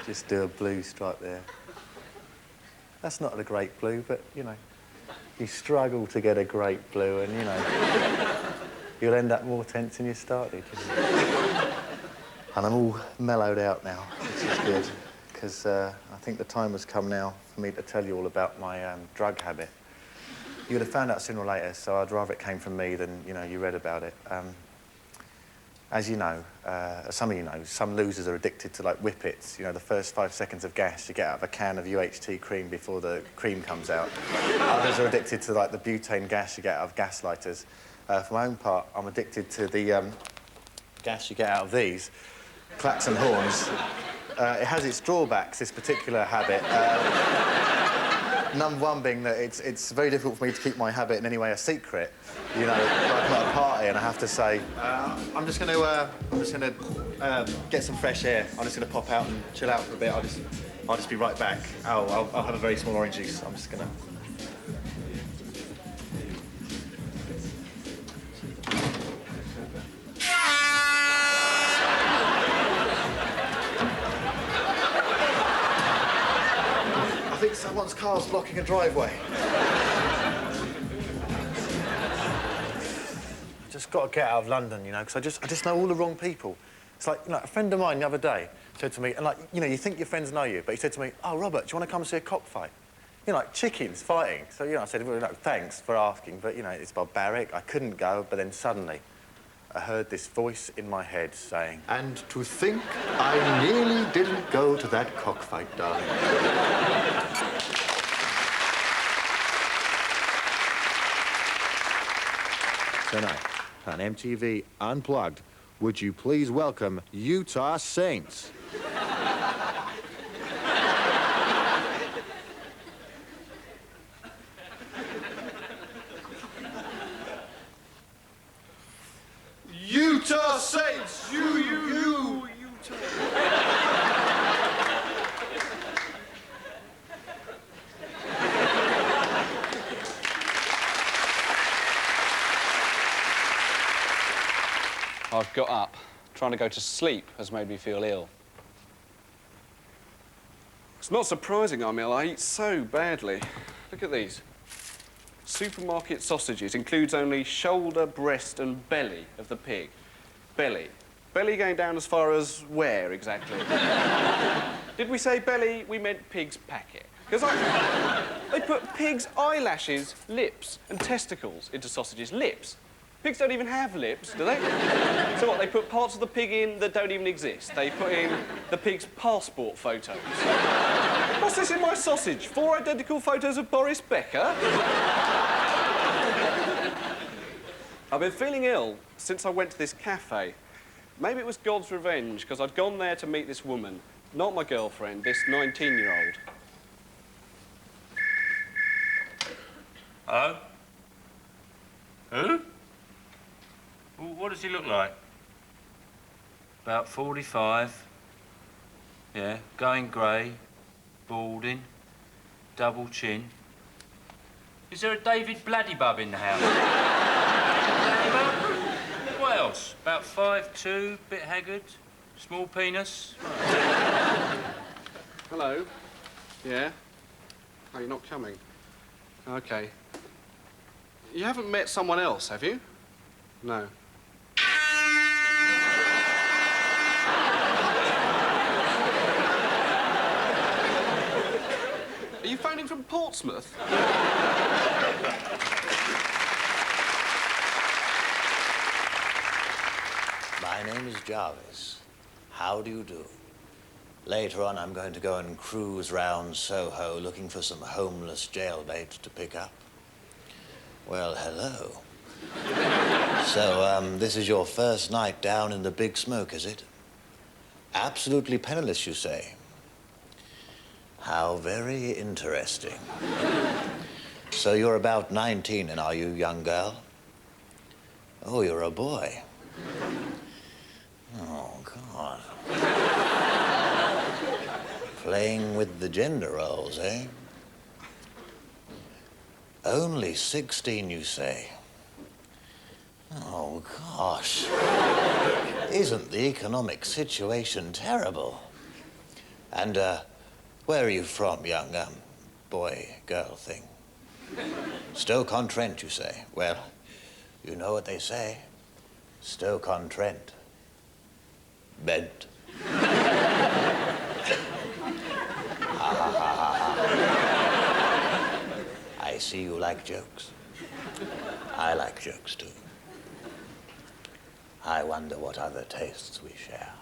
Just do a blue stripe there. That's not a great blue, but, you know, you struggle to get a great blue and, you know, you'll end up more tense than you started. And I'm all mellowed out now, which is good, because I think the time has come now for me to tell you all about my drug habit. You would have found out sooner or later, so I'd rather it came from me than, you know, you read about it. As you know, some of you know, some losers are addicted to, like, whippets. You know, the first 5 seconds of gas you get out of a can of UHT cream before the cream comes out. Others are addicted to, like, the butane gas you get out of gas lighters. For my own part, I'm addicted to the gas you get out of these, klaxon horns. It has its drawbacks, this particular habit. Number one being that it's very difficult for me to keep my habit in any way a secret. You know, like I'm at a party and I have to say, I'm just gonna get some fresh air. I'm just gonna pop out and chill out for a bit. I'll just be right back. I'll have a very small orange juice. I'm just gonna. I think someone's car's blocking a driveway. Just got to get out of London, you know, because I just know all the wrong people. It's like, you know, a friend of mine the other day said to me, and like, you know, you think your friends know you, but he said to me, "Oh, Robert, do you want to come and see a cockfight?" You know, like chickens fighting. So, you know, I said, well, no, thanks for asking, but, you know, it's barbaric. I couldn't go, but then suddenly I heard this voice in my head saying, "And to think I nearly didn't go to that cockfight, darling." Tonight, on MTV Unplugged, would you please welcome Utah Saints? Utah Saints! Utah! I've got up. Trying to go to sleep has made me feel ill. It's not surprising I'm ill. I eat so badly. Look at these. Supermarket sausages includes only shoulder, breast and belly of the pig. Belly. Belly going down as far as where, exactly? Did we say belly? We meant pig's packet. Because they put pig's eyelashes, lips and testicles into sausages. Lips. Pigs don't even have lips, do they? So what, they put parts of the pig in that don't even exist? They put in the pig's passport photos. What's this in my sausage? 4 identical photos of Boris Becker? I've been feeling ill since I went to this cafe. Maybe it was God's revenge, because I'd gone there to meet this woman, not my girlfriend, this 19-year-old. Hello? Who? What does he look like? About 45. Yeah, going grey, balding, double chin. Is there a David Bladdybub in the house? Bladdybub? What else? About 5'2", bit haggard, small penis. Hello? Yeah? Oh, you're not coming? OK. You haven't met someone else, have you? No. Are you phoning from Portsmouth? My name is Jarvis. How do you do? Later on, I'm going to go and cruise round Soho looking for some homeless jailbait to pick up. Well, hello. So, this is your first night down in the Big Smoke, is it? Absolutely penniless, you say? How very interesting. So you're about 19, and are you, young girl? Oh, you're a boy. Oh, God. Playing with the gender roles, eh? Only 16, you say? Oh, gosh. Isn't the economic situation terrible? And, where are you from, young, boy-girl thing? Stoke-on-Trent, you say? Well, you know what they say. Stoke-on-Trent. Bent. I see you like jokes. I like jokes, too. I wonder what other tastes we share.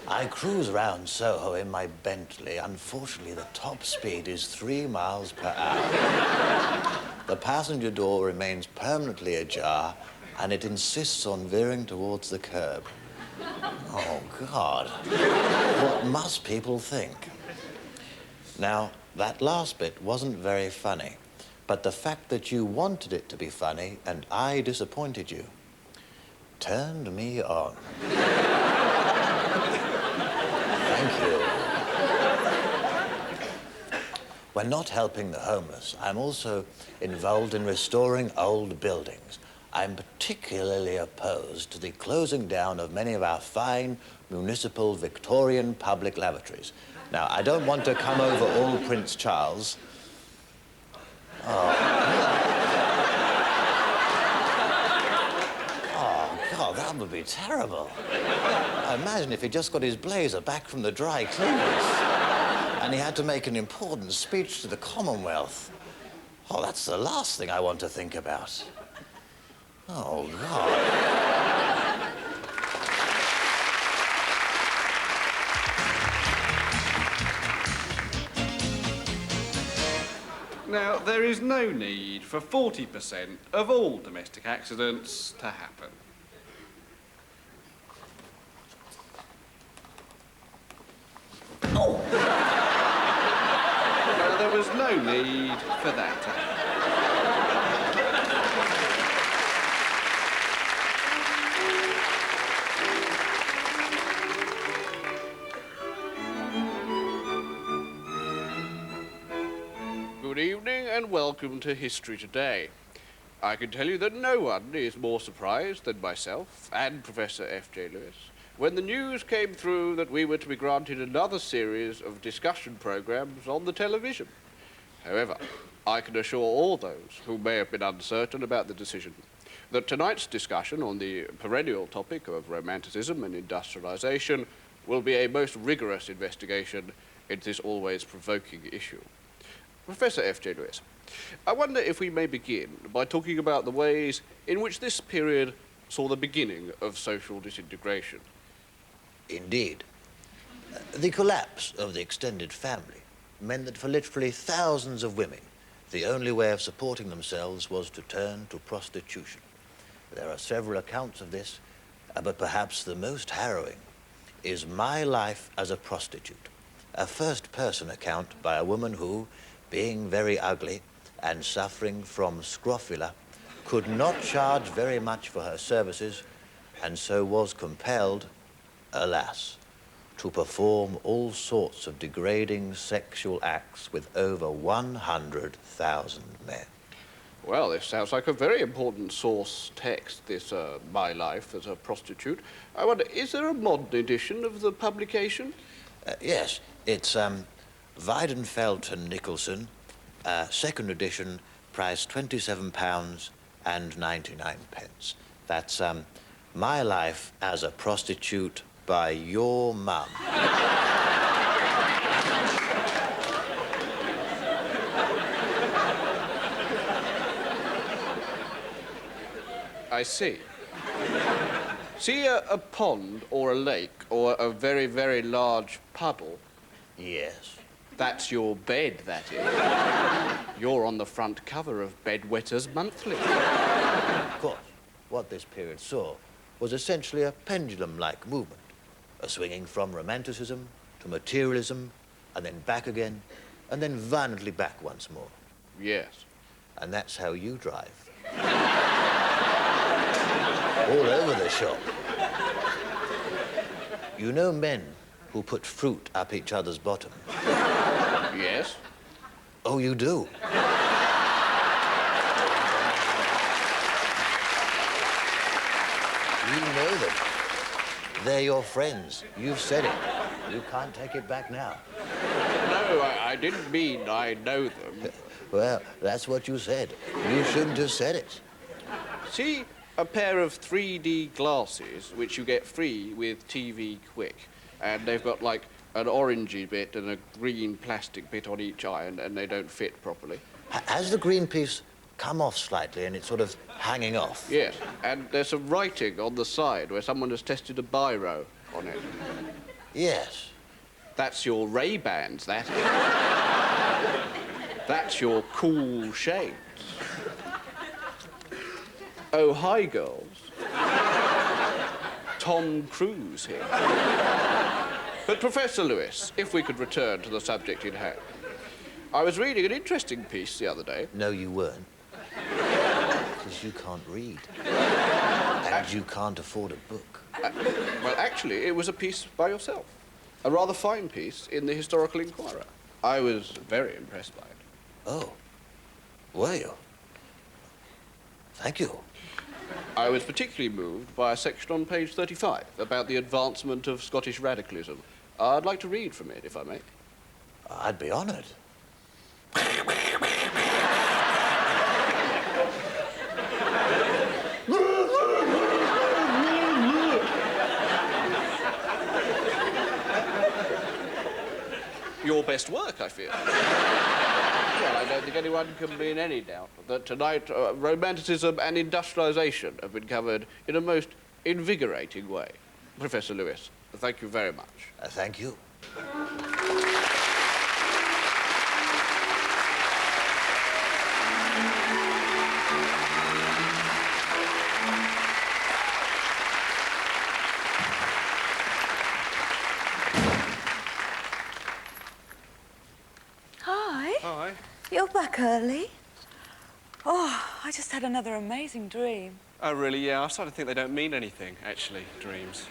I cruise around Soho in my Bentley. Unfortunately, the top speed is 3 miles per hour. The passenger door remains permanently ajar, and it insists on veering towards the curb. Oh, God. What must people think? Now, that last bit wasn't very funny, but the fact that you wanted it to be funny and I disappointed you turned me on. Thank you. When not helping the homeless, I'm also involved in restoring old buildings. I'm particularly opposed to the closing down of many of our fine municipal Victorian public lavatories. Now, I don't want to come over all Prince Charles. Oh, God, that would be terrible. Imagine if he just got his blazer back from the dry cleaners and he had to make an important speech to the Commonwealth. Oh, that's the last thing I want to think about. Oh, God. Now, there is no need for 40% of all domestic accidents to happen. Oh! Now, there was no need for that to happen. Good evening and welcome to History Today. I can tell you that no one is more surprised than myself and Professor F.J. Lewis when the news came through that we were to be granted another series of discussion programs on the television. However, I can assure all those who may have been uncertain about the decision that tonight's discussion on the perennial topic of romanticism and industrialization will be a most rigorous investigation into this always provoking issue. Professor F.J. Lewis, I wonder if we may begin by talking about the ways in which this period saw the beginning of social disintegration. Indeed. The collapse of the extended family meant that for literally thousands of women, the only way of supporting themselves was to turn to prostitution. There are several accounts of this, but perhaps the most harrowing is My Life as a Prostitute, a first-person account by a woman who, being very ugly and suffering from scrofula, could not charge very much for her services, and so was compelled, alas, to perform all sorts of degrading sexual acts with over 100,000 men. Well, this sounds like a very important source text, this My Life as a Prostitute. I wonder, is there a modern edition of the publication? Yes, it's Weidenfeld and Nicholson, second edition, price £27.99. That's My Life as a Prostitute by Your Mum. I see. See a pond or a lake or a very, very large puddle? Yes. That's your bed, that is. You're on the front cover of Bedwetters Monthly. Of course, what this period saw was essentially a pendulum-like movement, a swinging from romanticism to materialism, and then back again, and then violently back once more. Yes. And that's how you drive. All over the shop. You know men who put fruit up each other's bottom? Yes. Oh, you do? You know them. They're your friends. You've said it. You can't take it back now. No, I didn't mean I know them. Well, that's what you said. You shouldn't have said it. See a pair of 3D glasses, which you get free with TV Quick. And they've got, like, an orangey bit and a green plastic bit on each eye, and they don't fit properly. Has the green piece come off slightly and it's sort of hanging off? Yes, and there's some writing on the side where someone has tested a biro on it. Yes. That's your Ray-Bans, that is. That's your cool shades. Oh, hi, girls. Tom Cruise here. But, Professor Lewis, if we could return to the subject in hand. I was reading an interesting piece the other day. No, you weren't. Because you can't read. And you can't afford a book. Well, actually, it was a piece by yourself. A rather fine piece in the Historical Inquirer. I was very impressed by it. Oh. Were you? Thank you. I was particularly moved by a section on page 35 about the advancement of Scottish radicalism. I'd like to read from it, if I may. I'd be honoured. Your best work, I fear. Well, I don't think anyone can be in any doubt that tonight Romanticism and industrialisation have been covered in a most invigorating way. Professor Lewis, thank you very much. Thank you. Hi. Hi. You're back early. Oh, I just had another amazing dream. Oh, really? Yeah, I started to think they don't mean anything, actually, dreams.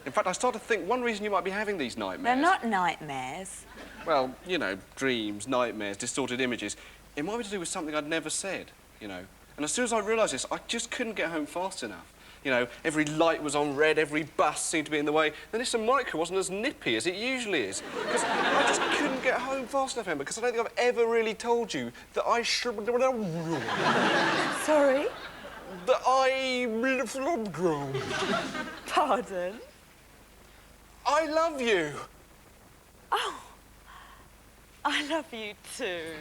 In fact, I started to think one reason you might be having these nightmares... They're not nightmares. Well, you know, dreams, nightmares, distorted images. It might be to do with something I'd never said, you know. And as soon as I realised this, I just couldn't get home fast enough. You know, every light was on red, every bus seemed to be in the way. The Nissan Micra wasn't as nippy as it usually is. Because I just couldn't get home fast enough, Emma, because I don't think I've ever really told you that I should... Sorry? That I... Pardon? I love you. Oh, I love you too.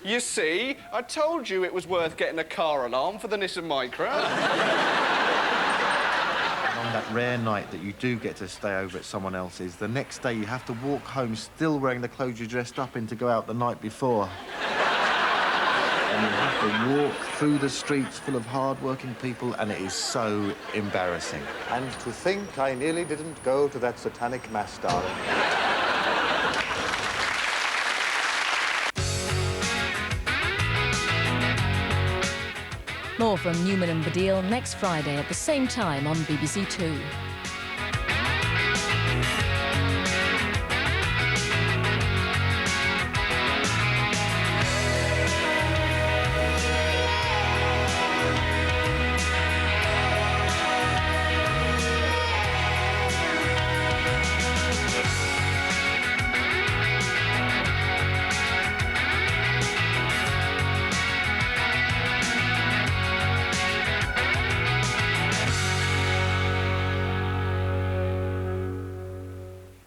You see, I told you it was worth getting a car alarm for the Nissan Micra. On that rare night that you do get to stay over at someone else's, the next day you have to walk home still wearing the clothes you dressed up in to go out the night before. And you have to walk through the streets full of hard-working people, and it is so embarrassing. And to think I nearly didn't go to that satanic mass, darling. More from Newman and Baddiel next Friday at the same time on BBC Two.